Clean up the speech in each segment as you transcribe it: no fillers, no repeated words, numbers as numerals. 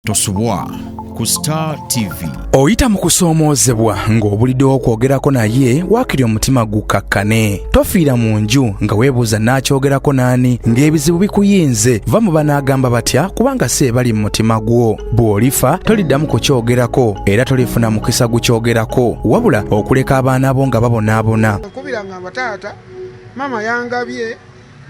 Tosubwa ku Star TV. Oyita mu kusoomoozebwa ng'obulidde okwogerako naye waakiri omutima gukakkane. Tofiira mu nju nga weebuuza n'akyogerako naani ng'ebizibu bikuyinze. Va mu banaagamba batya kubanga si bali mu mutima gwo. Bw'olifa toliddamu kukyogerako era tolifuna mukisa gukyogerako wabula okuleka abaana bo nga babonaabona. Nkubiranga abataata mama yangabye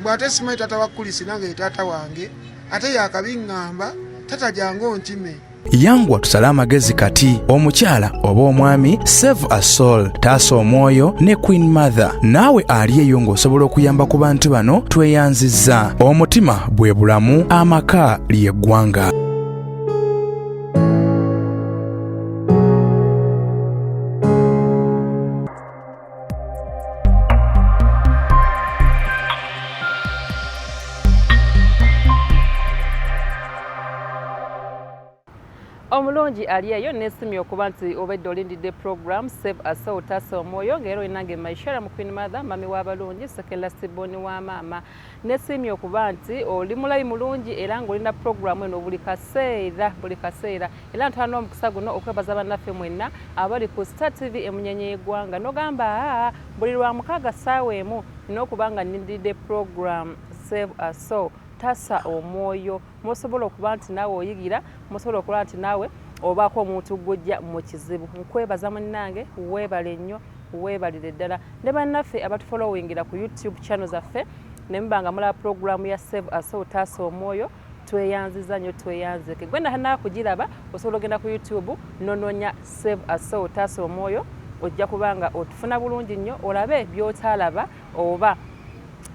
bw'ate simanyi taata wa Kulisi nange ye taata wange ate yaakabiŋŋamba tata jangu ntime. Yangwa tusale amagezi kati omukyala oba omwami Save a Soul taasa omwoyo ne Queen Mother naawe ali eyo ng'osobola okuyamba ku bantu bano tweyanzizza. Omutima bwe bulamu, amaka ly'eggwanga. Omulungi aliyeyo nesimye okuba nti obedde olindidde program Save a Soul taasa omwoyo ng'era nange Maishara mu Queen Mother mami w'abalungi sekela siboni wa maama. Nesimye okuba nti oli mulayi mulungi era ng'olina program eno buli kaseera era ntwala omukisa guno okwebaza bannaffe mwenna abali ku Star TV emunyenye y'eggwanga nogamba buli lwa mukaaga ssaawa emu n'okubanga nindidde program Save a Soul taasa omwoyo. Musobola okuba nti naawe oyigira, musobola okuba nti naawe obaako omuntu gw'ojja mu kizibu. Nkwebaza munnange, weebale nnyo, weebalire ddala. Ne bannaffe abatufollowingira ku YouTube channel zaffe ne mubanga mulaba programu ya Save a Soul taasa omwoyo, tweyanziza nnyo tweyanzike. Gwe nakugiraba osobola ogenda ku YouTube nononya Save a Soul taasa omwoyo, ojja kubanga otufuna bulungi nnyo olabe by'otaalaba oba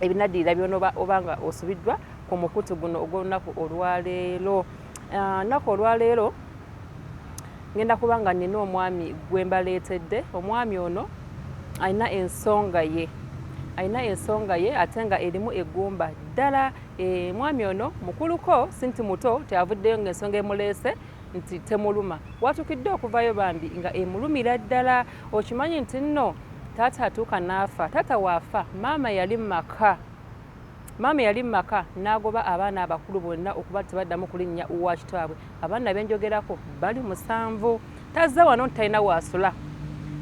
ebinaddirira by'onoba obanga osubiddwa ku mukutu guno ogw'olunaku olwaleero. Nnaku olwaleero ngenda kubanga nina omwami gwe mbaleetedde. Omwami ono alina ensonga ye ate nga erimu eggumba ddala. Mwami ono mukuluko si nti muto, tyavuddeyo ng'ensonga emuleese nti temuluma. Watukidde okuvayo bambi nga emulumira ddala. Okimanyi nti nno taata atuuka n'afa, taata waafa, maama yali mu maka n'agoba abaana abakulu bonna okuba tebaddamu kulinnya uwa kitaabwe. Abaana benjogerako bali 7. Tazza wano nti talina waasula,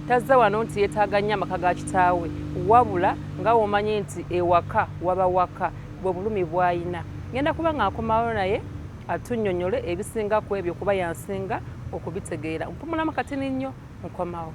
tazza wano nti yeetaaga nnyo amaka ga kitaawe wabula nga womanyi nti ewaka waba waka bwe bulumi bw'ayina. Ngenda kuba nga nkomawo naye atunnyonnyole ebisinga ku ebyo kuba yansinga okubitegeera. Mpumulamu katini nnyo nkomawo.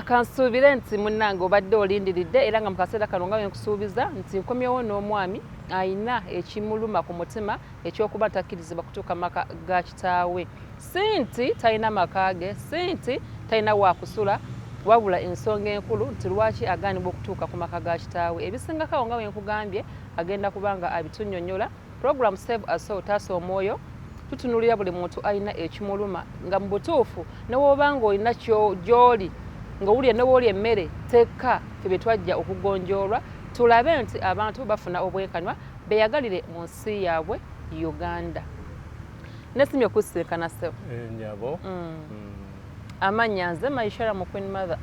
Kansuubire nti munnange obadde olindiridde era nga mu kaseera kano nga nkusuubiza nti nkomyewo n'omwami ayina ekimuluma ku mutima ekyokuba takkirizibwa kutuuka maka ga kitaawe. Si nti talina maka ge, si nti talina waakusula wabula ensonga enkulu nti lwaki agaanibwa okutuuka ku maka ga kitaawe. Ebisingako nga nkugambye agenda kubanga abitunnyonnyola. Program Save a Soul taasa omwoyo tutunuulira buli muntu alina ekimuluma nga mu butuufu ne w'obanga olina gy'oli ng'owulira ne w'oli emmere tekka ffe twajja okugonjoolwa tulabe nti abantu bafuna obwenkanywa beeyagalire mu nsi yaabwe Uganda. Nesimye okusinkana ssebo. Nyabo. Amannya nze Maishara mu Queen Mother.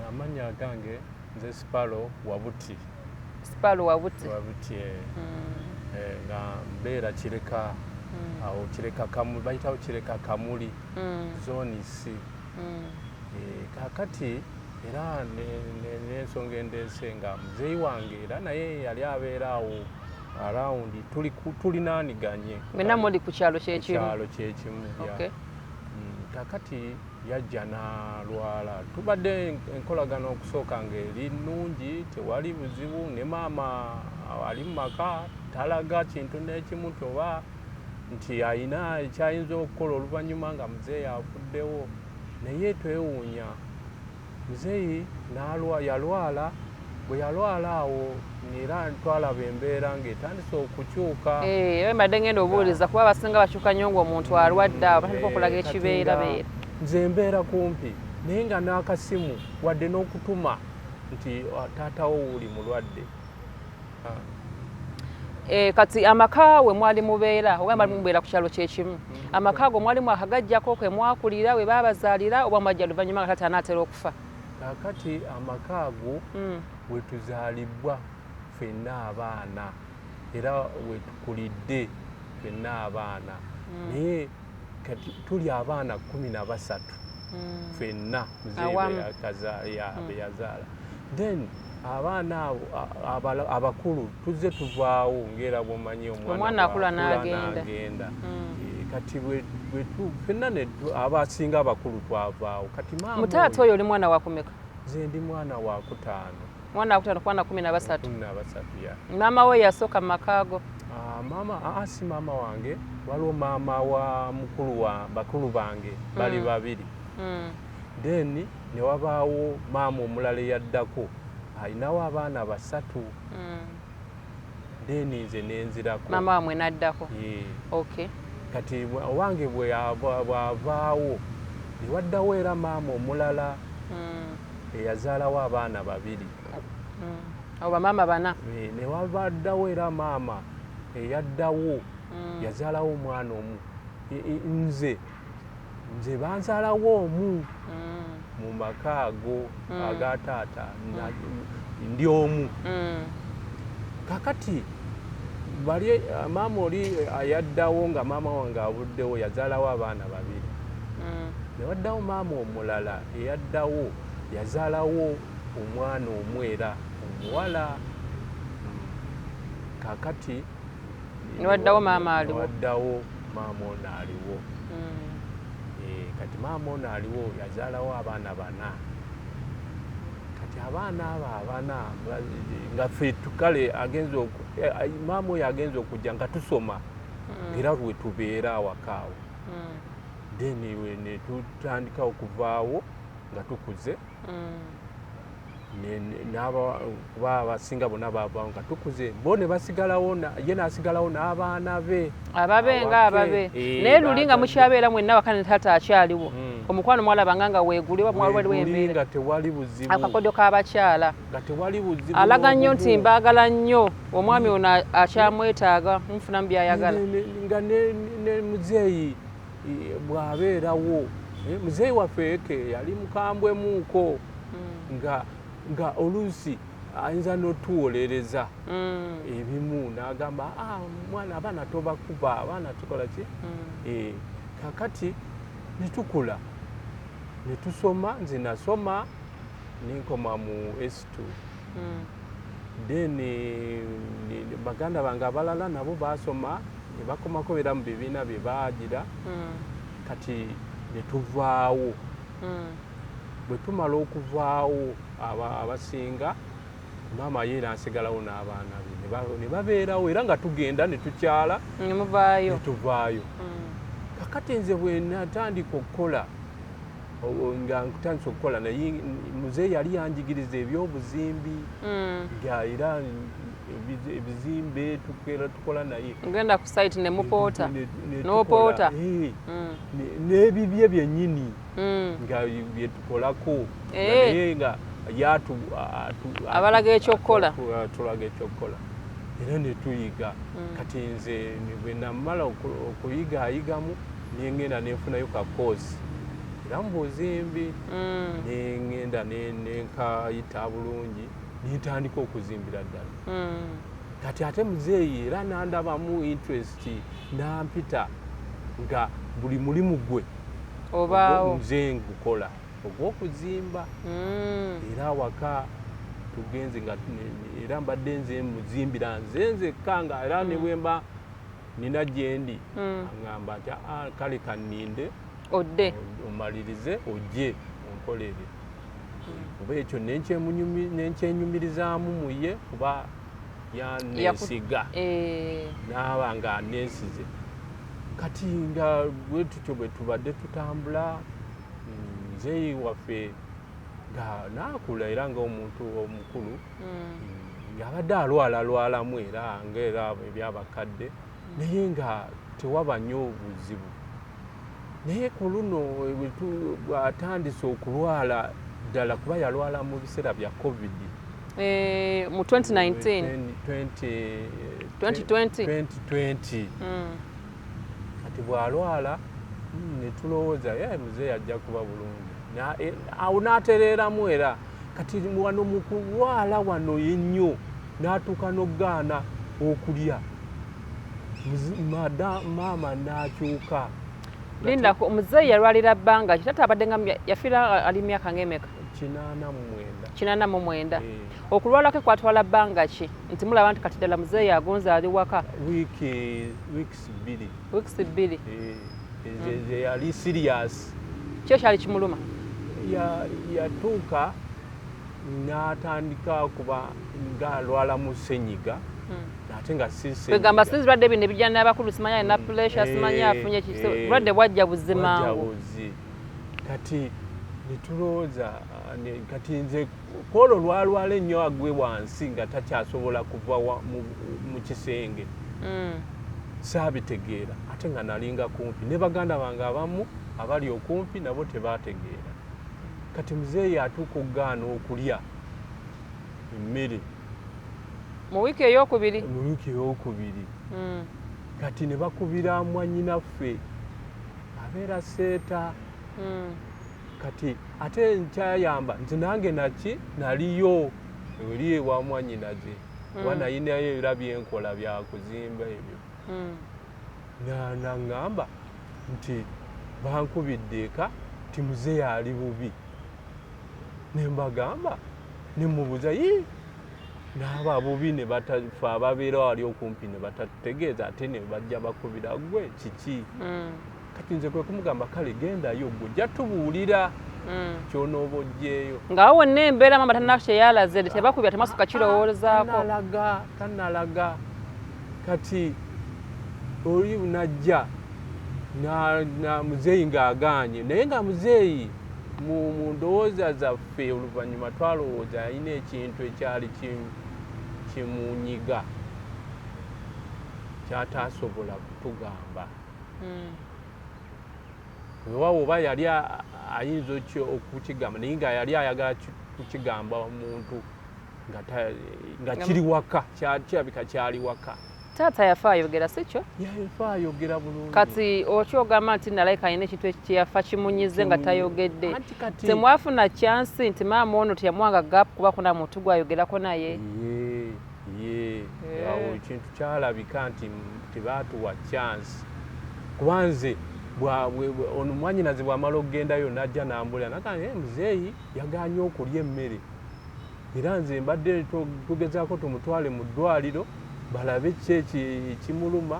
Amannya gange nze Spallow Wabuti. Spallow Wabuti. Nga mbeera Kireka awo Kireka Kamuli bayitawo Kireka Kamuli zone C. Kakati era n'ensonga endeese nga muzeeyi wange era naye yali abeera awo around tulinaaniganye mwenna muli ku kyalo kyekimu okay. Kakati yajja n'alwala tubadde enkolagano okusooka ng'eri nnungi tewali buzibu ne maama ali mu maka talaga kintu n'ekimu toba nti ayina ekyayinza okukola oluvannyuma nga muzeeyi afuddewo naye twewuunya muzeeyi yalwala bwe yalwala awo era twalaba embeera ng'etandise okukyuka mbadde ngenda obuuliza kuba abasinga bakyuka nnyo ng'omuntu alwadde awo batandika okulaga ekibeerabeera nze embeera kumpi naye nga n'akasimu wadde n'okutuma nti taatawo wuli mulwadde. Kati amaka we mwali mubeera oba mwali mubeera ku kyalo kyekimu amaka ago mwali mwakagajjako kwe mwakulira we baabazaalira oba mwajja luvannyuma nga taata anaatera okufa? Kakati amaka ago we tuzaalibwa ffenna abaana era we tukulidde ffenna abaana naye kati tuli abaana 13 ffenna muzeeyi be yazaala then abaana abakulu tuzze tuvaawo ng'era bw'omanyi omwana akula n'agenda kati ffenna abasinga abakulu twavaawo kati mutaata oyo oli mwana wakumeka? Nze ndi mwana wa 5. Mwana wa 5 kwana 13 ya. Maama we yasooka mu maka ago? Maama si maama wange waliwo maama wa bakulu bange bali babiri then ne wabaawo maama omulala eyaddako ayinawo abaana 3 then nze nenzirako maama wamwe naddako okay. Kati owange bw'avaawo newaddawo era maama omulala eyazaalawo abaana 2 abo bamaama 4 newabaddawo era maama eyaddawo yazaalawo omwana omu nze banzaalawo omu mu maka ago aga taata ndi omu kakati bali maama oli ayaddawo nga maama wange abuddewo yazaalawo abaana 2 newaddawo maama omulala eyaddawo yazaalawo omwana omu era omuwala kakati newaddawo maama aliwo newaddawo maama ono aliwo kati maama ono aliwo yazaalawo abaana 4 kati abaana abo 4 nga ffe tukale maama oyo agenza okujja nga tusoma era lwe tubeera awakaawo then ne tutandika okuvaawo nga tukuze kuba abasinga bonna baavaawo nga tukuze bo ne basigalawo ye n'asigalawo n'abaana be ababe naye luli nga mukyabeera mwenna wakane taata akyaliwo omukwano mwalabanga nga weegulibwa mwaliwo embeera nga tewali buzibu akakodyo k'abakyala nga tewali buzibu alaga nnyo nti mbaagala nnyo omwami ono akyamwetaaga mufunamu byayagala nga ne muzeeyi bw'abeerawo muzeeyi waffe eke yali mukambwemuuko nga oluusi ayinza n'otuwolereza ebimu n'agamba mwana abaana tobakuba abaana tukola ki kakati netukula netusoma nze nasoma nenkoma mu S2 then baganda bange abalala nabo basoma ne bakomako era mu bibiina bye baagira kati netuvaawo bwe tumala okuvaawo abasinga maama ye n'asigalawo n'abaana be ne babeerawo era nga tugenda ne tukyala netuvaayo kakati nze bwe natandika okukola nga nkutandisa okukola naye muzeeyi yali yanjigiriza ebyobuzimbi era ebizimbe tukola naye ngenda ku site ne mupoota n'opoota n'ebibye byennyini nga byetukolako naye nga abalaga ekyokukola tulaga ekyokukola era ne tuyiga kati nze bwe namala okuyigayigamu nengenda nenfunayo ka koosi era mu buzimbi nengenda nenkayita bulungi nentandika okuzimbira ddala kati ate muzeeyi era nandabamu interest nampita nga buli mulimu gwe obaawo nze ngukola ogw'okuzimba era waka tugenze nga era mbadde nze muzimbira nze kanga era ne wemba nina gyendi aŋŋamba nti kale kanninde odde omalirize ojje onkolere kuba ekyo nenkyenyumirizaamu muye kuba yanesiga naaba nga anesize kati nga bwe tutyo bwe tubadde tutambula nzeeyi waffe nga naakula era ng'omuntu omukulu ng'abadde alwalamu era ngaera ebyabakadde naye nga tewaba nnyo obuzibu naye ku luno bw'atandise okulwala ddala kuba yalwala mu biseera bya covid mu 2019 2020 kati bw'alwala ne tulowooza muzeeyi ajja kuba bulungi awo n'atereeramu era kati wano mu kulwala wano yennyo n'atuuka n'ogaana okulya maama n'akyuka lindako omuzeeyi yalwalira bbanga ki tata abadde nga yafiira ali myaka ng'emeka 89 okulwala kwe kwatwala bbanga ki nti mulaba nti kati ddala muzeeyi agonza ali waka weeks 2 yali serious kyo kyali kimuluma yatuuka n'atandika kuba ng'alwala mu senyiga ate nga begamba sizirwadde bino ebijja n'abakulu simanya alina pressure simanya afunye bulwadde bwajja buzimangu kati netulowooza kati nze kwolwo lwalwala ennyo agwe wansi nga takyasobola kuva mu kisenge saabitegeera ate nga nalinga kumpi ne baganda bange abamu abali okumpi nabo tebategeera kati muzeeyi atuuka okugaana okulya emmere mu wiiki ey'okubiri kati ne bakubira mwannyinaffe abeera seeta kati ate nkyayamba nti nange naliyo eri ewa mwannyinaze kuba nayinayo era byenkola byakuzimba ebyo naŋŋamba nti bankubidde eka ti muzeeyi ali bubi nembagamba nemubuuza n'aba bubi ne batafa ababeera wali okumpi ne batategeeza ate ne bajja bakubira gwe kiki kati nze kwe kumugamba kale gendayo gwe ojja tubuulira kyonooba ojjeeyo ngaawo wonna embeera mama tanakye yalaze tebakubira temasuka kirowoozaako tanalaga kati oli najja na muzeeyi ng'agaanye naye nga muzeeyi mu ndowooza zaffe oluvannyuma twalowooza alina ekintu ekyali kimunyiga kyataasobola kutugamba weewaawo oba yali ayinza okukigamba naye nga yali ayagala kukigamba omuntu nga kiri waka kirabika kyali waka taata yafa ayogera sikyo yafa ayogera bulungi kati okyogamba nti nalayika alina ekintu kyeyafa kimunyize nga tayogedde temwafuna chansi nti maama ono teyamuwanga gapu kuba kuna muntu gwayogerako naye awo ekintu kyalabika nti tebaatuwa chansi kuba nze ono mwannyinaze bw'amala okugendayo najja nambulira nagaa muzeeyi yagaanye okulya emmere era nze mbadde tugezaako tumutwale mu ddwaliro balabe ki ekimuluma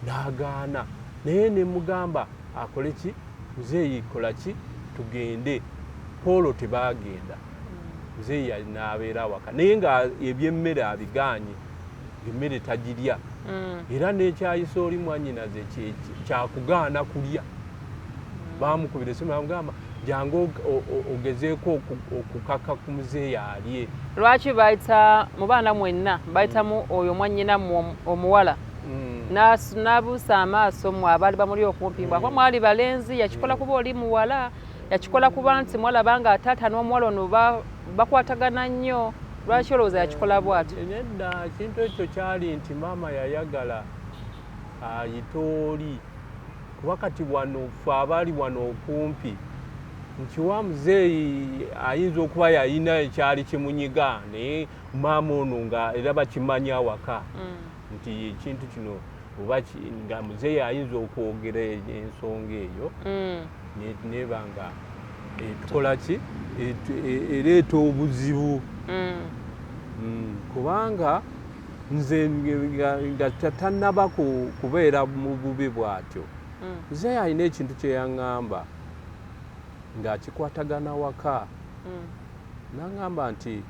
n'agaana naye ne mugamba akole ki muzeeyi kola ki tugende Polo tebaagenda muzeeyi n'abeera waka naye nga ebyemmere abigaanye emmere tagirya era n'ekyayisa oli mwannyinaze kyakugaana kulya baamukubira esimu bamugamba jangu ogezeeko okukaka ku muzeeyi alye lwaki bayita mu baana mwenna bayitamu oyo mwannyinamu omuwala n'abuusa amaaso mmwe abaali bamuli okumpi mbwakwa mwali balenzi yakikola kuba oli muwala yakikola kuba nti mwalaba nga taata n'omuwala ono bakwatagana nnyo lwaki olowooza yakikola bw'ati nedda ekintu ekyo kyali nti maama yayagala ayita oli kuba kati wano ffe abaali wano okumpi nti wa muzeeyi ayinza okuba yalina ekyali kimunyiga naye maama ono nga era bakimanya awaka nti ekintu kino oba nga muzeeyi ayinza okwogera ensonga eyo neba nga tukola ki ereeta obuzibu kubanga nze nga tannaba kubeera mu bubi bw'atyo. Nze alina ekintu kye yaŋŋamba ng'akikwatagana waka. N'aŋŋamba nti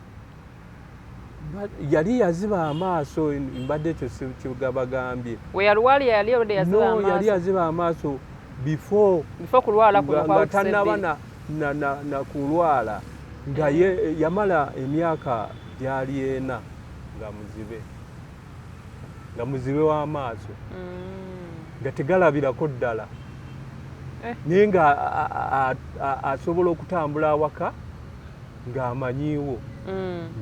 yali yaziba amaaso, mbadde ekyo kigabagambye. We yalwali yali yaziba amaaso? No, yali yaziba amaaso before kulwala nga tannaba na kulwala, nga yamala emyaka gyali 4 nga muzibe w'amaaso, nga tegalabirako ddala, naye nga asobola okutambula awaka ng'amanyiiwo,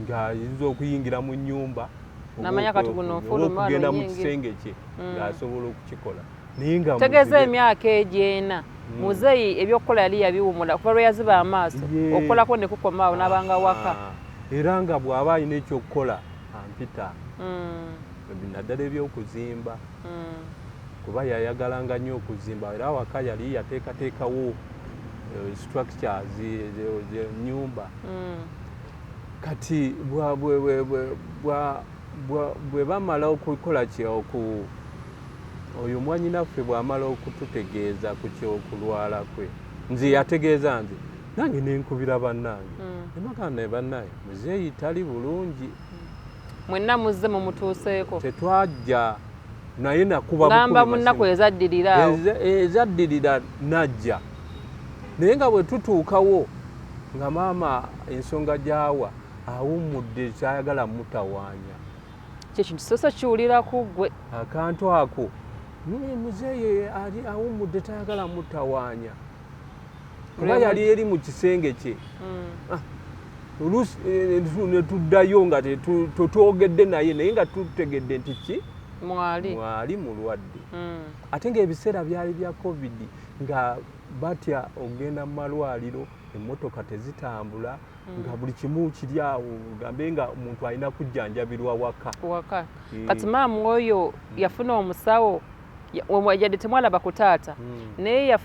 ng'ayinza okuyingira mu nnyumba okugenda mu kisenge kye ng'asobola okukikola. Tegeeza emyaka egy'ena muzeeyi ebyokukola yali yabiwumula kuba lwe yaziba amaaso okukolako ne kukomaawo n'abanga waka. Era nga bw'aba alina ekyokukola ampita naddala ebyokuzimba, kuba yayagalanga nnyo okuzimba, era awaka yali yateekateekawo structures z'ennyumba. Kati bwe bamala okukola oyo mwannyinaffe bw'amala okututegeeza ku kyokulwala kwe, nze yategeeza nze, nange nenkubira bannange ne bannange muzeeyi tali bulungi. Mwenna muzze mumutuuseeko? Tetwajja naye nakuba gamba munnaku ezaddirira awo. Ezaddirira najja, naye nga bwe tutuukawo nga maama ensonga gy'awa awummudde, kyayagala mutawaanya. Kyekintu soso kiwulira ku ggwe. Akantu ako muzeeyi ali awummudde, tayagala mutawaanya kuba yali eri mu kisenge kye. Oluusi ne tuddayo nga tetwogedde naye, naye nga tutegedde nti ki mwali mulwadde. Ate ng'ebiseera byali bya COVID, nga batya ogenda mu malwaliro, emmotoka tezitambula, nga buli kimu kiri awo, gambe nga omuntu alina kujjanjabirwa waka. Kati maama oyo yafuna omusawo yadde temwalaba ku taata, naye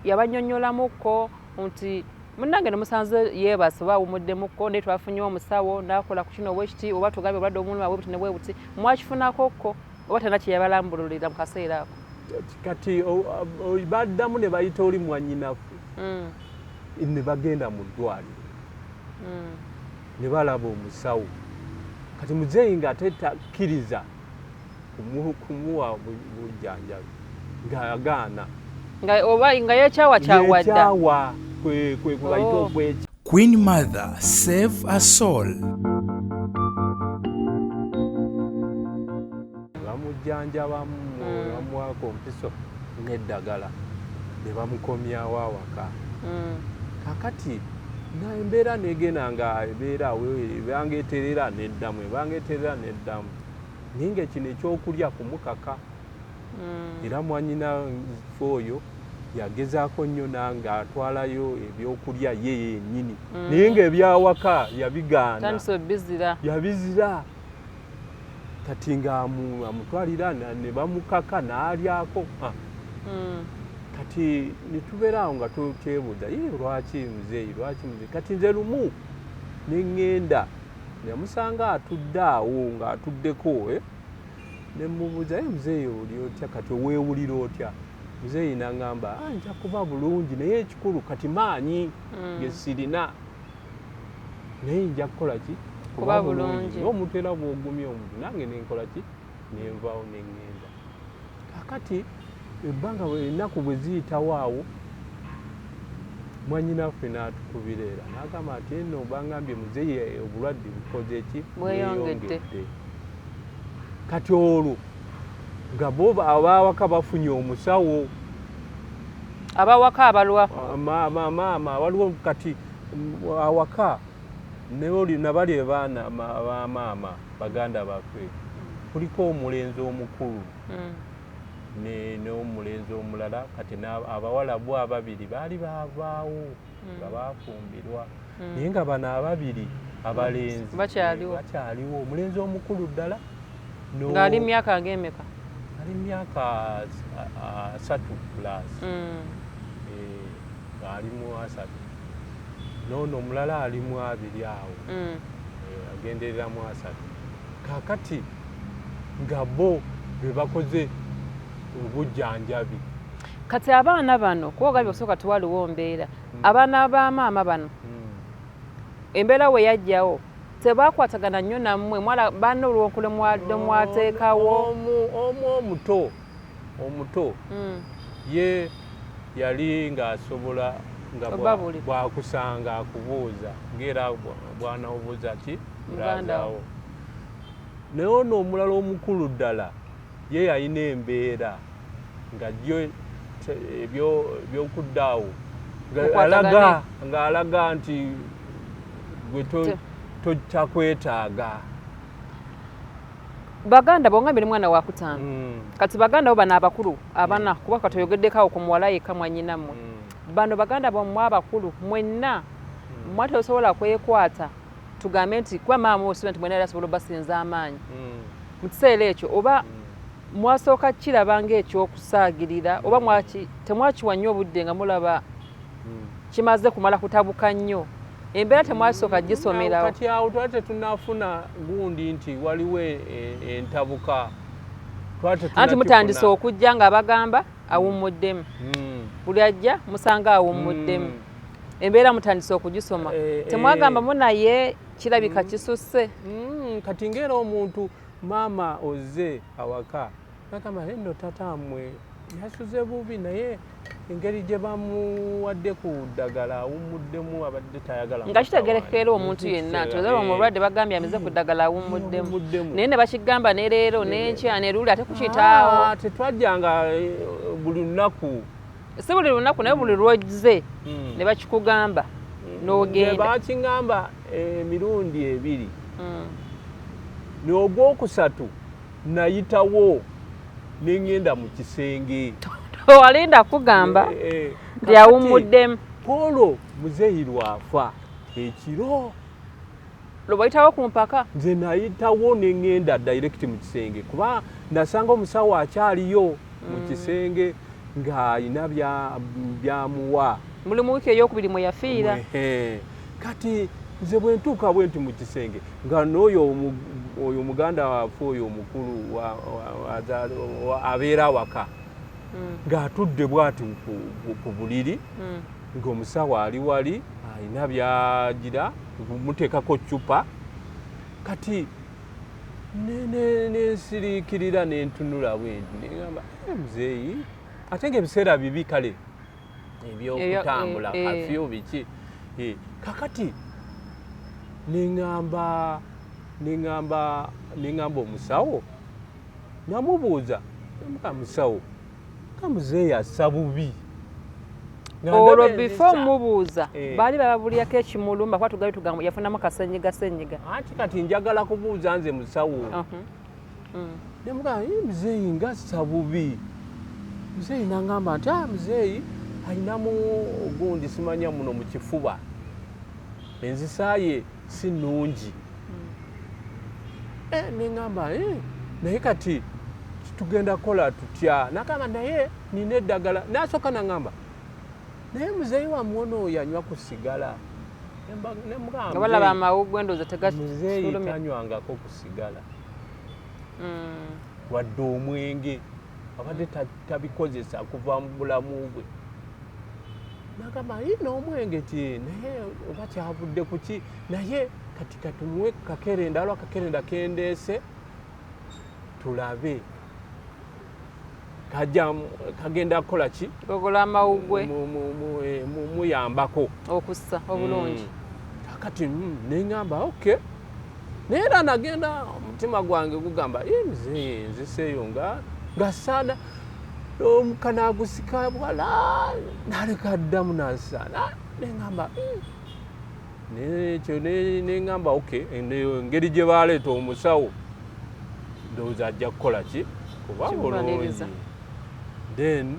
yabannyonnyolamuko nti munnange nemusanze yeebase oba awumuddemukko, naye twafunye omusawo n'akola ku kino bwekiti, oba tugambye obulwadde obumuluma bwe buti ne bwe buti, mwakifunakokko oba talina kye yabalambululira mu kaseera ako? Kati baddamu ne bayita oli mwannyinaffe, ne bagenda mu ddwaliro ne balaba omusawo. Kati muzeeyi ng'ate takkiriza kumuwa bujjanjabi, ng'agaana, nga yeekyawa kyawadda. Kwe bayita okwekya. Queen Mother, save a soul. Bamujjanjabamu, bamuwaako ompiso n'eddagala, ne bamukomyawo awaka. Kakati embeera negenda nga ebeera ebangeeterera n'eddamu, naye ng'ekino ekyokulya kumukaka. Era mwannyinaffe oyo yagezaako nnyo nange atwalayo ebyokulya ye yennyini, naye ng'ebyawaka yabigaana, yabizira. Kati ng'amutwalira ne bamukaka n'alyako. Kati ne tubeera awo nga tukyebuuza, lwaki muzeeyi, kati nze lumu ne ŋŋenda yamusanga atudde awo ng'atuddeko, ne mubuuza, muzeeyi oli otya, kati weewulira otya? Muzeeyi n'aŋŋamba, nja kuba bulungi, naye ekikulu kati maanyi ge sirina, naye nja kukola ki? Kuba bulungi. Omuntu era bw'ogumya omuntu, nange nenkola ki? Nenvaawo ne ŋŋenda. Kakati ebbanga ennaku bwe ziyitawo awo, mwannyinaffe n'atukubira era n'agamba nti nno bangambye muzeeyi obulwadde bukoze ki? Bweyongedde. Kati olwo nga bo abawaka bafunye omusawo. Abawaka abalwa? Maama waliwo kati awaka nabali abaana ba maama baganda baffe, kuliko omulenzi omukulu n'omulenzi omulala. Kati abawala bo ababiri baali baavaawo nga baafumbirwa, naye nga bano ababiri abalenzi bakyaliwo. Omulenzi omukulu ddala ng'ali myaka ng'emeka? Ali myaka 3 plus, ng'ali mu 3, n'ono omulala ali mu 2 awo. agendereramu 3 kakati nga bo be bakoze obujjanjabi kati abaana bano kuwogabye okusooka tuwaliwo mbeera abaana ba maama bano embeera we yajjawo tebakwatagana nnyo nammwe baana olwonku lwemwateekawo omuto ye yali ng'asobola nga bwakusanga akubuuza ng'era bwana obuuza ki mugandawo naye ono omulala omukulu ddala ye yalina embeera nga jyo ebyokuddaawo ng'alaga nti gwe totakwetaaga baganda bongambire mwana wa kutano kati baganda bo bano abakulu abana kuba katoyogeddeko ku muwala yekka mwanyinammwe bano baganda bomwe abakulu mwenna mwatosobola kwekwata tugambe nti kuba maama osiba nti mwena yali asobola obasinza amaanyi mu kiseera ekyo oba mwasooka kiraba ng'ekyokusaagirira oba temwakiwa nnyo obudde nga mulaba kimaze kumala kutabuka nnyo embeera temwasooka gisomerawo kati awo twali tetunafuna gundi nti waliwo entabuka anti mutandise okujja nga bagamba awummuddemu buli ajja musanga awummuddemu embeera mutandise okugisoma temwagamba munaye kirabika kisusse kati ng'era omuntu maama ozze awaka nagamba nno tatammwe yasuze bubi naye engeri gye bamuwadde ku ddagala awummuddemu abadde tayagala nga kitegerekera omuntu yenna tozaba omulwadde bagambye amize ku ddagala awummuddemu naye ne bakigamba ne leero n'enkya ne luli ate kukitaawo tetwajjanga buli lunaku si buli lunaku naye buli lwozze ne bakikugamba n'ogenda bakingamba emirundi 2 n'ogwokusatu nayitawo n'engenda mu kisenge walinda kugamba nti awummuddemu Polo muzeeyi lwafa ekiro lwayitawo ku mpaka nze nayitawo n'engenda direct mu kisenge kuba nasanga omusawo akyaliyo mu kisenge ng'ayina byamuwa muli mu wiiki ey'okubiri mwe yafiira kati nze bwe ntuuka bwe nti mu kisenge nga n'oyo muganda waffe oyo omukulu abeera awaka ng'atudde bw'ati ku buliri ng'omusawo ali wali alina byagira muteekako ccupa kati nensiriikirira nentunula bwenti negamba muzeeyi ate ng'ebiseera bibi kale ebyokutambula kafyu biki kakati nengamba omusawo namubuuza musawo kamuzeeyi assa bubi olwo before mubuuza baali bababulyako ekimulumba kuba tugabi tugamba yafunamu kasenyiga anti kati njagala kubuuza nze musawo nemugamba muzeeyi ngassa bubi muzeeyi nangamba nti muzeeyi alinamu ogundi simanya muno mu kifuba enzisaaye si nnungi nengamba naye kati tugenda kola tutya nagamba naye nina eddagala nasooka nangamba naye muzeeyi wamwona oyo anywa ku sigala nga balaba amawugwe endooza muzeeyi tanywangako ku sigala wadde omwenge abadde tabikozesa kuva mu bulamu bwe nagamba n'omwenge ti naye oba kyavudde kuki naye kati katumuwe kakerenda alwa kakerenda kendeese tulabe kagenda kukola ki gogola amawugwe muyambako okussa obulungi kakati neŋŋamba okay naye era nagenda omutima gwange gugamba muzeeyi nziseeyo nga saana omukanagusika bwala naleka ddamu nasaana neŋŋamba nekyo neŋŋamba okay engeri gye baleeta omusawo ndowooza ajja kukola ki kuba bulungi then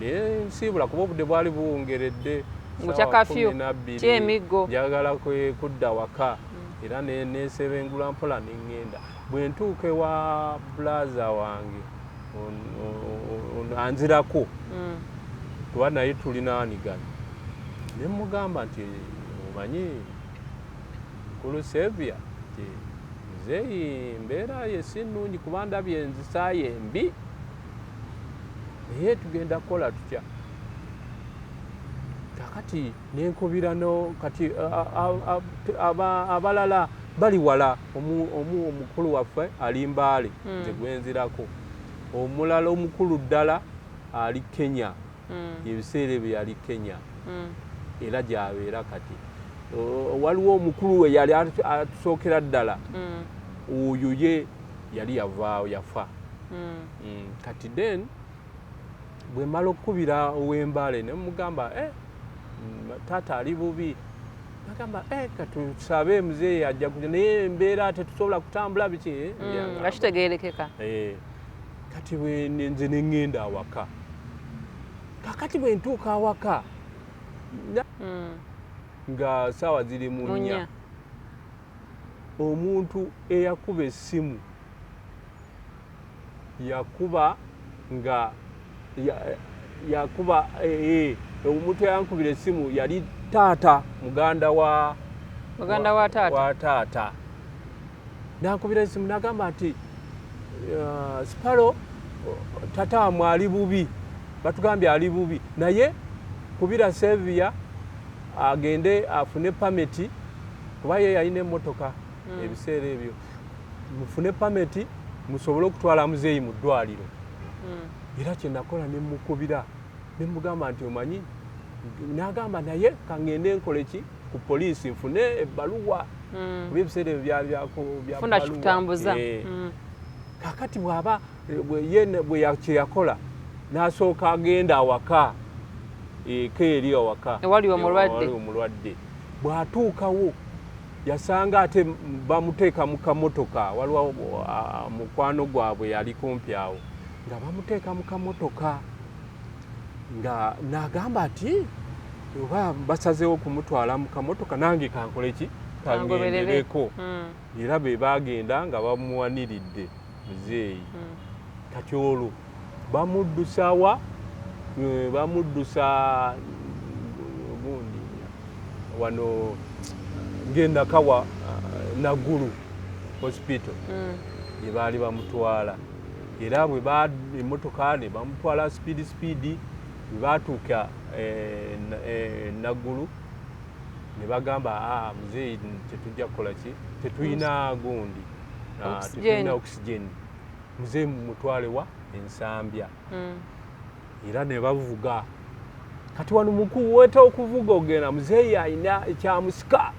nensiibula kuba obudde bwali buwungeredde ngukya kafyu kyemiggo njagala kudda waka era nesebengula mpola neŋŋenda bwe ntuuka ewa bulaza wange anzirako kuba naye tulinaanigana ne mugamba nti omanyi mukulu Sevia muzeeyi mbeera ye si nnungi kuba ndabye enzisaayo embi naye tugenda kukola tutya kakati nenkubira no kati abalala bali wala omukulu waffe ali Mbaale nze gwenzirako omulala omukulu ddala ali Kenya ebiseera ebyo yali Kenya era gyabeera kati waliwo omukulu we yali atusookera ddala oyo ye yali yavaawo yafa kati then bwe mala okukubira ow'Embaale ne mugamba taata ali bubi agamba katusabe muzeeyi ajja kuja naye embeera tetusobola kutambula biki nga kitegeerekeka kati nze ne ŋŋenda awaka kakati bwe ntuuka awaka nga saawa ziri mu nnya omuntu eyakuba essimu yakuba nga yakuba omuntu eyankubira essimu yali taata muganda wa taata nankubira essimu nagamba nti Spallow tata wamwe ali bubi batugambye ali bubi naye kubira Sevia agende afune pameti kuba ye yalina emmotoka ebiseera ebyo mufune pameti musobole okutwala muzeeyi mu ddwaliro era kyenakola nemukubira nemugamba nti omanyi nagamba naye kangende nkole ki ku poliisi nfune ebbaluwa kuba ebiseera ebyo byafuna kikutambuza kakati bwaba bwe yakola n'asooka agenda awaka eka eri awaka ewali omulwadde bw'atuukawo yasanga ate bamuteeka mu kamotoka waliwo mukwano gwabwe yali kumpi awo nga bamuteeka mu kamotoka nga nagamba ati oba basazeewo kumutwala mu kamotoka nange kankole ki kangendereko era be bagenda nga bamuwaniridde muzeeyi kati olwo bamuddusa gundi wano ng'enakawa Naguru hospital gye baali bamutwala era bwe emmotoka ne bamutwala speedi bwe batuuka Naguru ne bagamba muzeeyi tetujja kukola ki tetulina gundi tetulina oxygen muzeeyi mutwale wa Ensambya era ne bavuga kati wano mukuweta okuvuga ogenda muzeeyi alina ekyamusika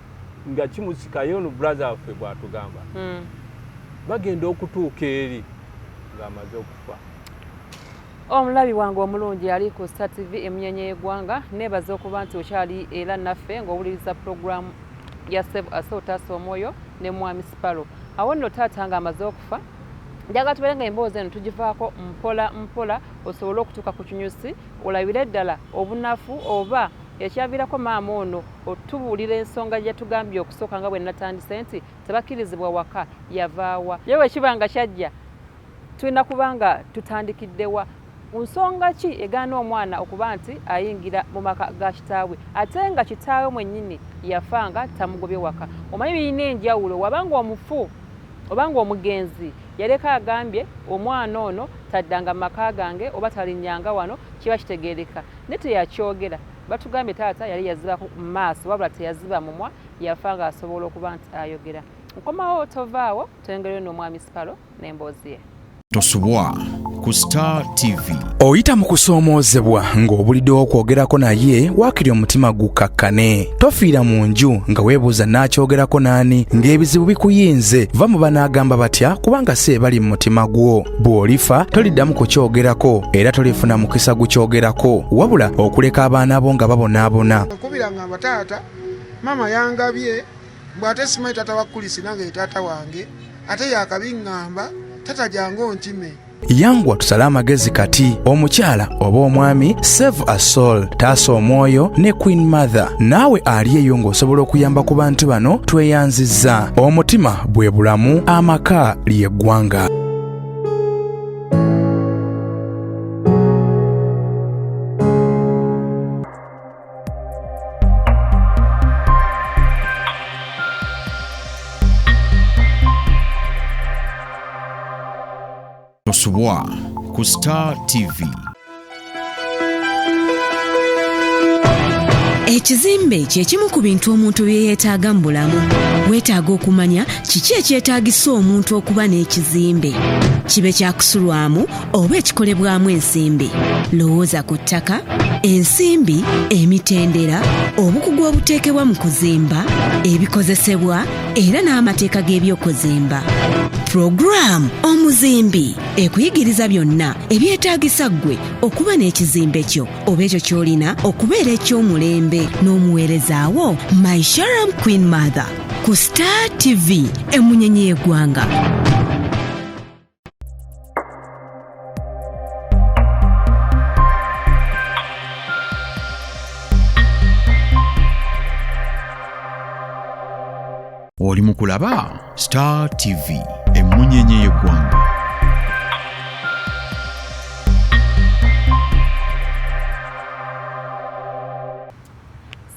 nga kimusikayo no brother waffe bwatugamba bagenda okutuuka eri ng'amaze okufa. Omulabi wange omulungi ali ku Star TV emunyenye y'eggwanga neebaza okuba nti okyali era naffe ng'owuliriza puroguramu ya Save a Soul Taasa Omwoyo ne Mwami Spallow. Awo nno taata ng'amaze okufa njagala tubeere nga emboozi eno tugivaako mpola mpola osobole okutuuka ku kinyusi olabire ddala obunafu oba ekyaviirako maama ono otubuulira ensonga gye tugambye okusooka nga bwe natandise nti tebakkirizibwa waka yavaawa yewe ekiba nga kyajja tulina kubanga tutandikiddewa nsonga ki egaana omwana okuba nti ayingira mu maka ga kitaawe ate nga kitaawe mwennyini yafanga tamugobye waka. Omanyi birina enjawulo wabanga omufu obanga omugenzi yaleka agambye omwana ono taddanga mu maka gange oba talinnyanga wano kiba kitegeereka ne teyakyogera. Batugambye taata yali yaziba mu maaso wabula teyaziba mumwa yafa nga asobola okuba nti ayogera. Nkomawo tovaawo tulengereyo n'Omwami Spallow n'emboozi ye. Tosubwa ku Star TV. Oyita mu kusoomoozebwa ng'obuliddewo okwogerako naye waakiri omutima gukakkane. Tofiira mu nju nga weebuuza n'akyogerako n'ani ng'ebizibu bikuyinze va mu banaagamba batya kubanga si ebali mu mutima gwo. Bw'olifa toliddamu kukyogerako era tolifuna mukisa gukyogerako wabula okuleka abaana bo nga babonaabona. Nkubira ngamba taata mama yangabye bw'ate simanyi taata wa Kulisi nange ye taata wange ate yakabiŋŋamba tata jangu nkime. Yangwa tusale amagezi kati omukyala oba omwami Save a Soul Taasa Omwoyo ne Queen Mother naawe ali eyo ng'osobola okuyamba ku bantu bano tweyanzizza. Omutima bwe bulamu amaka ly'eggwanga. Subwa ku Star TV. Ekizimbe kyekimu ku bintu omuntu bye yeetaaga mu bulamu. Weetaaga okumanya kiki ekyetaagisa omuntu okuba n'ekizimbe. Kibe kyakusulwamu oba ekikolebwamu ensimbi. Lowooza ku ttaka, ensimbi, emitendera, obukugu obuteekebwa mu kuzimba, ebikozesebwa era n'amateeka g'ebyokuzimba. Program omuzimbi ekuyigiriza byonna ebyetaagisa ggwe okuba n'ekizimbe kyo oba ekyo ky'olina okubeera eky'omulembe n'omuweerezaawo My Sharam Queen Mother ku Star TV emunyenye y'eggwanga. Oli mu kulaba Star TV emunyenye y'eggwanga.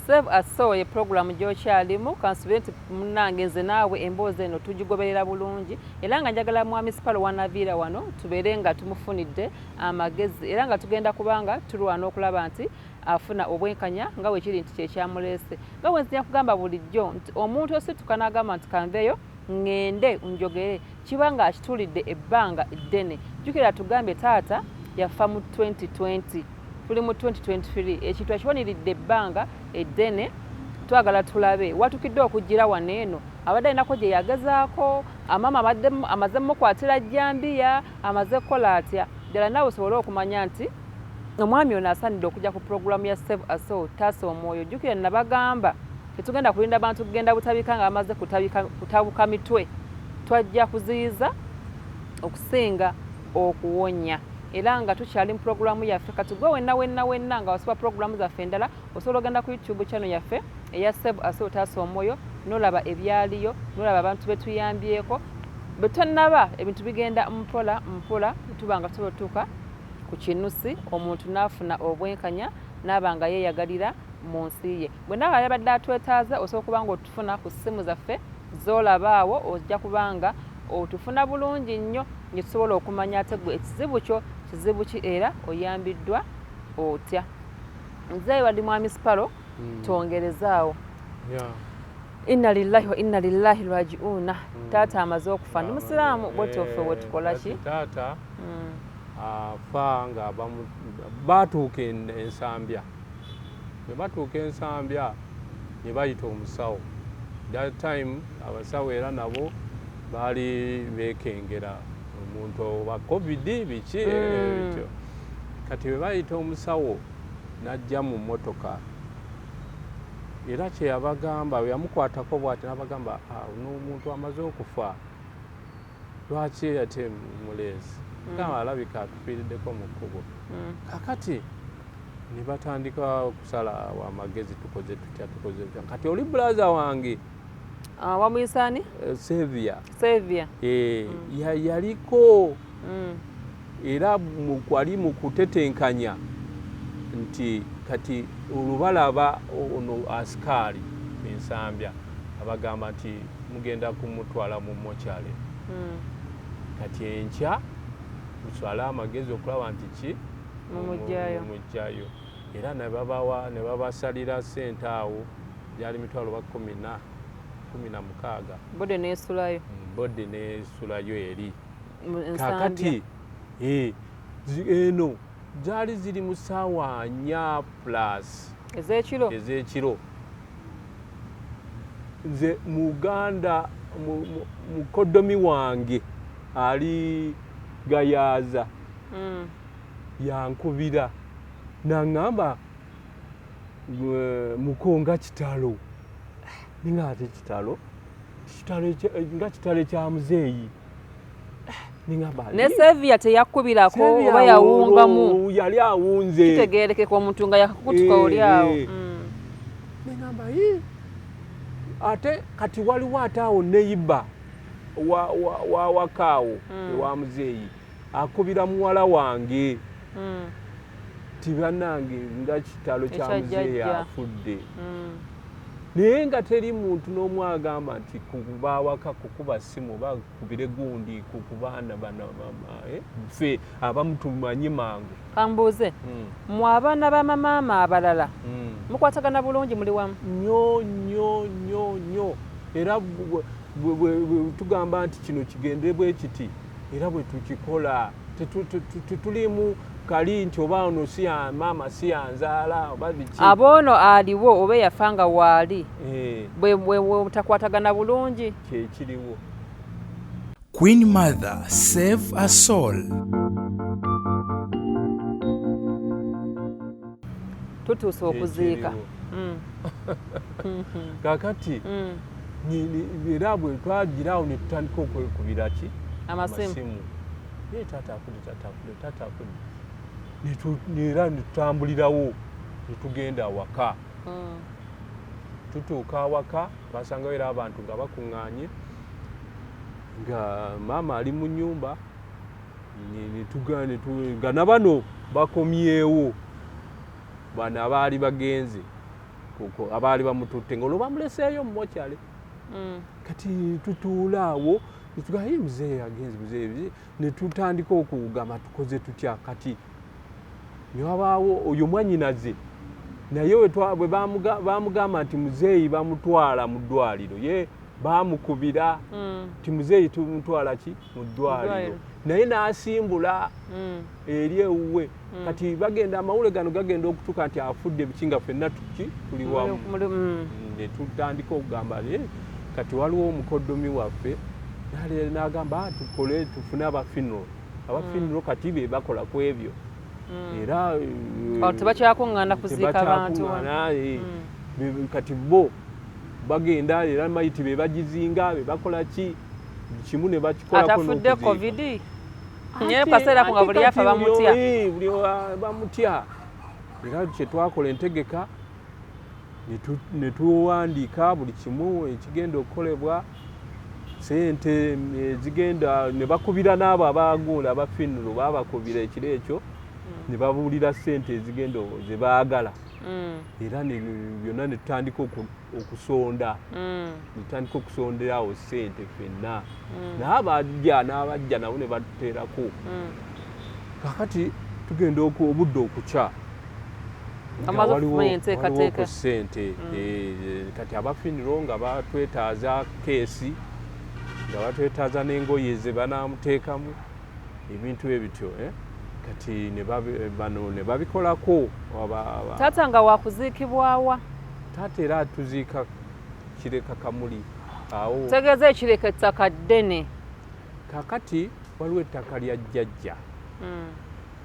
Save a Soul ye program gy'okyalimu kansubire nti munnange nze naawe emboozi eno tugigoberera bulungi era nga njagala mwami Spallow wanaviira wano tubeere nga tumufunidde amagezi era nga tugenda kubanga tulwana okulaba nti afuna obwenkanya nga weekiri nti kyekyamuleese nga bwe nzija kugamba bulijjo nti omuntu osituka n'agamba nti kanveyo ngende njogere kiba nga akitulidde ebbanga eddene. Jjukira tugambye taata yafa mu 2020 tuli mu 2023 ekintu akiboniridde ebbanga eddene twagala tulabe watukidde okugira wano eno abadde alinako gye yagezaako amaama amaze mukwatira jjambiya amaze kukola atya ddala naawe osobole okumanya nti omwami ono asaanidde okujja ku puroguramu ya Save a Soul taasa omwoyo. Jjukira nabagamba tetugenda kulinda bantu kugenda butabika nga bamaze kutabuka mitwe, twajja kuziyiza okusinga okuwonya era nga tukyali mu puroguramu yaffe kati gwe wenna nga wasiba puroguramu zaffe endala osobola ogenda ku YouTube channel yaffe eya Save a Soul taasa omwoyo n'olaba ebyaliyo n'olaba abantu betuyambyeko betonaba ebintu bigenda mpola tuba nga tutuuka ku kinusi omuntu n'afuna obwenkanya n'aba nga yeeyagalira mu nsi ye. Bwe naaba yabadde atwetaaza osobola kuba nga otufuna ku ssimu zaffe z'olabaawo ojja kubanga otufuna bulungi nnyo ne tusobola okumanya ate gwe ekizibu kyo kizibu ki era oyambiddwa otya. Nze wali mwami Spallow twongerezaawo. Inna lillahi wa inna lillahi raji'una. Taata amaze okufa ndi musiraamu bwetoffe wetukola ki taata afa nga batuuka ensambya bwe batuuka ensambya ne bayita omusawo. That time abasawo era nabo baali beekengera omuntu wa covid biki ekyo kati bwe bayita omusawo n'ajja mu mmotoka era kye yabagamba bwe yamukwatako bw'ati n'abagamba n'omuntu amaze okufa lwaki ate muleezi gamba alabika atufiiriddeko mu kkubo kakati ne batandika okusala amagezi tukoze tutya kati oli bulaza wange wamuyisani Sevia yaliko era wali mu kutetenkanya nti kati olubalaba ono asikaali ensambya abagamba nti mugenda kumutwala mu mokyale kati enkya muswala amagezi okulaba nti ki mumugjayo era ne babasalira ssente awo gyali mitwalo ba 16 bode neesulayo eri kakati eno gyali ziri mu ssaawa 4 plus ez'ekiro nze muganda mukodomi wange ali Gayaza yankubira naŋŋamba mukonga kitalo ninga ate kitalo nga kitalo kya muzeeyi ne Sevia teyakubirako oba yawungamu yali awunze kitegeerekeka omuntu nga yakakutuka oli awo neŋŋamba ate kati waliwo ate awo neyiba wakaawo ewa muzeeyi akubira muwala wange ti bannange nga kitalo kya muzeeyi afudde naye nga teri muntu n'omu agamba nti kuba waka kukuba ssimu oba kubire gundi ku baana bano ffe abamu tumanyi mangu. Kambuuze mmwe abaana ba maama abalala mukwatagana bulungi muli wamu? Nnyo era tugamba nti kino kigende bwe kiti era bwe tukikola tetulimu kali nti oba ono si ya maama si yanzaala oba biki. Aboono aliwo oba yafanga waali bwe takwatagana bulungi kyekiriwo. Queen Mother Save a Soul. Tutuuse okuziika. Kakati era bwe twagirawo ne tutandika okwekubira ki amasimu. Ye taata akudde era ne tutambulirawo ne tugenda awaka. Tutuuka awaka twasangayo era abantu nga bakuŋŋaanye nga maama ali mu nnyumba nga na bano bakomyewo bano abaali bagenze abaali bamututte ng'olwo bamuleseeyo mu mokyale. Kati tutuula awo netugaye muzeeyi agenze muzeeyi ne tutandika okugamba tukoze tutya. Kati ne wabaawo oyo mwannyinaze naye bwe bamugamba nti muzeeyi bamutwala mu ddwaliro ye baamukubira nti muzeeyi tumutwala ki mu ddwaliro naye n'asimbula eri ewuwe. Kati bagenda amawule gano gagenda okutuuka nti afudde bikinga ffenna tuli wamu. Ne tutandika okugamba kati waliwo omukoddomi waffe n'agamba tukole tufune abafiniro kati be bakola ku ebyo era tebakyakuŋŋaana kuziika bantu kati bo bagenda era mayiti be bagizinga be bakola ki kimu ne bakikolako atafudde covid naye kaseera ku nga buli yafa bamutya bamutya. Era kyetwakola entegeka ne tuwandiika buli kimu ekigenda okukolebwa sente ezigenda ne bakubira n'abo abagunda abafiniro babakubira ekiro ekyo ne babuulira sente ezigenda ze baagala. Era byonna ne tutandika okusonda netutandika okusonderawo sente ffenna n'abajja nabo ne batuteerako. Kakati tugenda obudde okukya waliwo sente kati abafiniro nga batwetaaza keesi nga batwetaaza n'engoye ze banaamuteekamu ebintu ebityo kati bano ne babikolako. Taata nga wakuziikibwawa? Taata era tuziika Kireka Kamuli awo. Tegeeza ekireka ettaka ddene. Kakati waliwo ettaka lya jjajja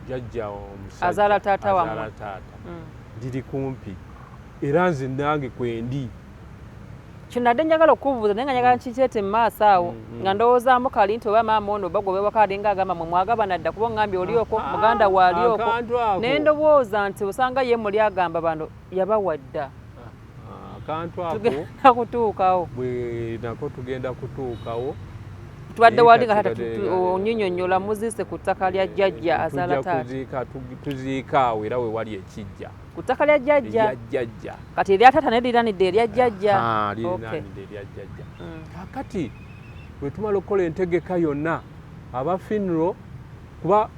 jjajja omusajja azaala taata wammwe liri kumpi era nze nange kwendi. Kinadde njagala okubuuza naye nga njagala nkikyete mu maaso awo nga ndowoozaamu kali nti oba maama ono bagobe wakali ng'agamba mwe mwagabana dda kuba ngambye olioko muganda waalioko naye ndowooza nti osanga ye muli agamba bano yabawa dda. Akantu ako tugenda kutuukawo bwe nako tugenda kutuukawo tubadde wali nga taata onyonyonyola muziise ku ttaka lya jjajja azaala taata. Tuziika awo era we wali ekijja ku ttaka lya jjajja kati erya taata naye liranidde erya jjajja. Liranidde erya jjajja. Kakati bwe tumala okukola entegeka yonna abafiniro kuba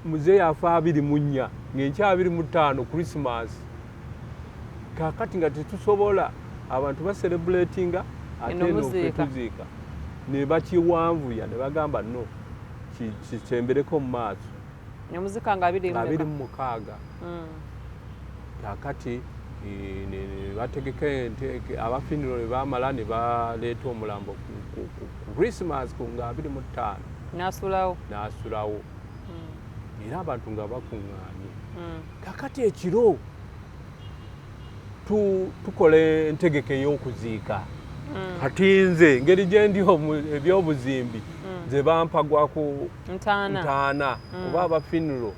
muzeeyi afa 24 ng'enkya 25 Christmas. Kakati nga tetusobola abantu baserebulatinga ate n'okwetuziika ne bakiwanvuya ne bagamba no kisembereko mu maaso ne muzika nga 26. Kakati bategeka abafiniro ne bamala ne baleeta omulambo ku Christmas ku nga 25 n'asulawo era abantu nga bakuŋŋaanye. Kakati ekiro tukola entegeka ey'okuziika. Kati nze ngeri gye ndi ebyobuzimbi ze bampagwaku ntaana oba abafiniro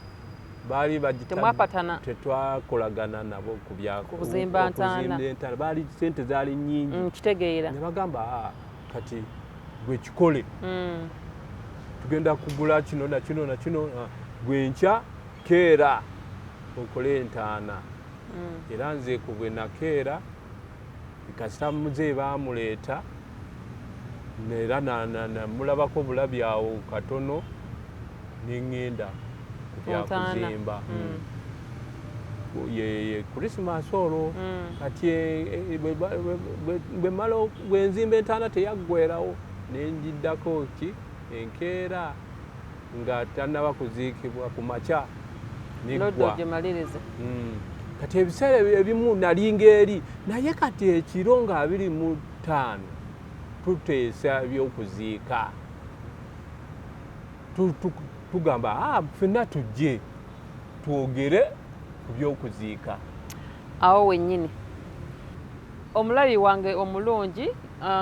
baali temwapatana tetwakolagana nabo kuzimba ntaana baali sente zaali nnyingi kitegeera ne bagamba kati gwe kikole tugenda kugula kino na kino gwe nkya keera okole entaana era nze ku bwe nakeera kasita muzeeyi baamuleeta era mulabako bulabi awo katono neŋŋenda byakuzimba ye Christmas olwo kati bwe nzimba entaana teyaggwerawo nenjiddako ki enkeera nga tannaba kuziikibwa ku makya niggwa kati ebiseera ebimu nalinga eri naye kati ekiro nga 25 tuteesa ebyokuziika tugamba ffenna tujje twogere ku byokuziika awo wennyini omulabi wange omulungi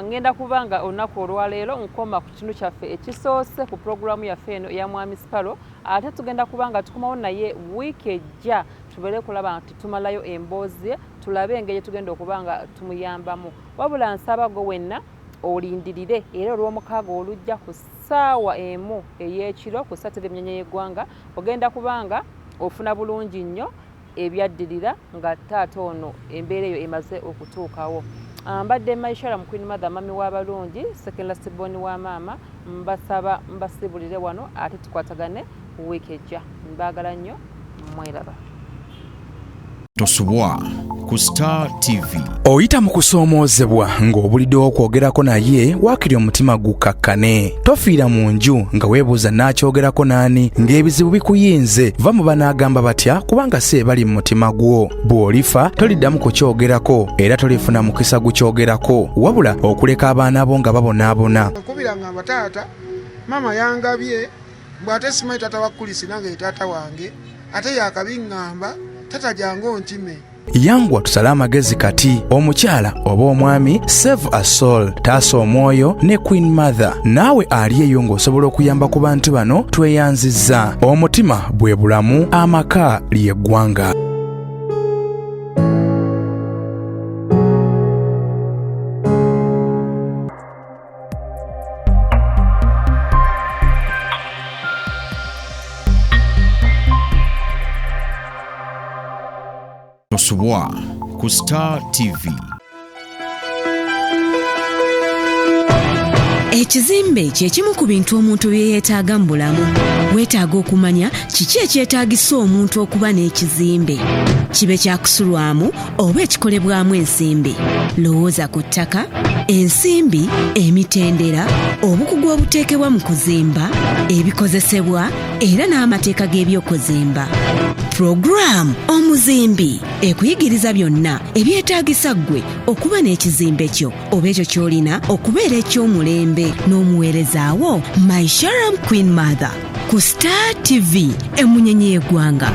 ngenda kubanga olunaku olwaleero nkoma ku kinu kyaffe ekisoose ku puroguramu yaffe eno eya mwami Spallow ate tugenda kubanga tukomawo naye wiiki ejja tubeere kulaba nti tumalayo emboozi tulabe engeri tugenda okubanga tumuyambamu wabula nsaba gwe wenna olindirire era olw'omukaaga olujja ku ssaawa emu ey'ekiro ku Saturday Emnyanya y'Eggwanga ogenda kubanga ofuna bulungi nnyo ebyaddirira nga taata ono embeera eyo emaze okutuukawo. Mbadde Maishara Queen Mother mami w'abalungi second last born wa maama mbasaba mbasibulire wano ate tukwatagane wiiki ejja. Mbaagala nnyo mweraba. Tosubwa ku Star TV. Oyita mu kusoomoozebwa ng'obuliddewo okwogerako naye waakiri omutima gukakkane. Tofiira mu nju nga weebuuza n'akyogerako n'ani ng'ebizibu bikuyinze va mu banaagamba batya kubanga si ebali mu mutima gwo. Bw'olifa toliddamu kukyogerako era tolifuna mukisa gukyogerako wabula okuleka abaana bo nga babonaabona. Nkubira ngamba taata mama yangabye bw'ate simanyi taata wa Kulisi nange taata wange ate yakabiŋŋamba tata jangu ntime. Yangwa tusale amagezi kati omukyala oba omwami Save a Soul taasa omwoyo ne Queen Mother naawe ali eyo ng'osobola okuyamba ku bantu bano tweyanzizza. Omutima bwe bulamu amaka ly'eggwanga. Tosubwa ku Star TV. Ekizimbe kyekimu ku bintu omuntu bye yeetaaga mu bulamu. Weetaaga okumanya kiki ekyetaagisa omuntu okuba n'ekizimbe. Kibe kyakusulwamu oba ekikolebwamu ensimbi. Lowooza ku ttaka, ensimbi, emitendera, obukugu obuteekebwa mu kuzimba, ebikozesebwa era n'amateeka g'ebyokuzimba. Program omuzimbi ekuyigiriza byonna ebyetaagisa ggwe okuba n'ekizimbe kyo oba ekyo ky'olina okubeera eky'omulembe n'omuweerezaawo Maishara Queen Mother ku Star TV emunyenye y'eggwanga.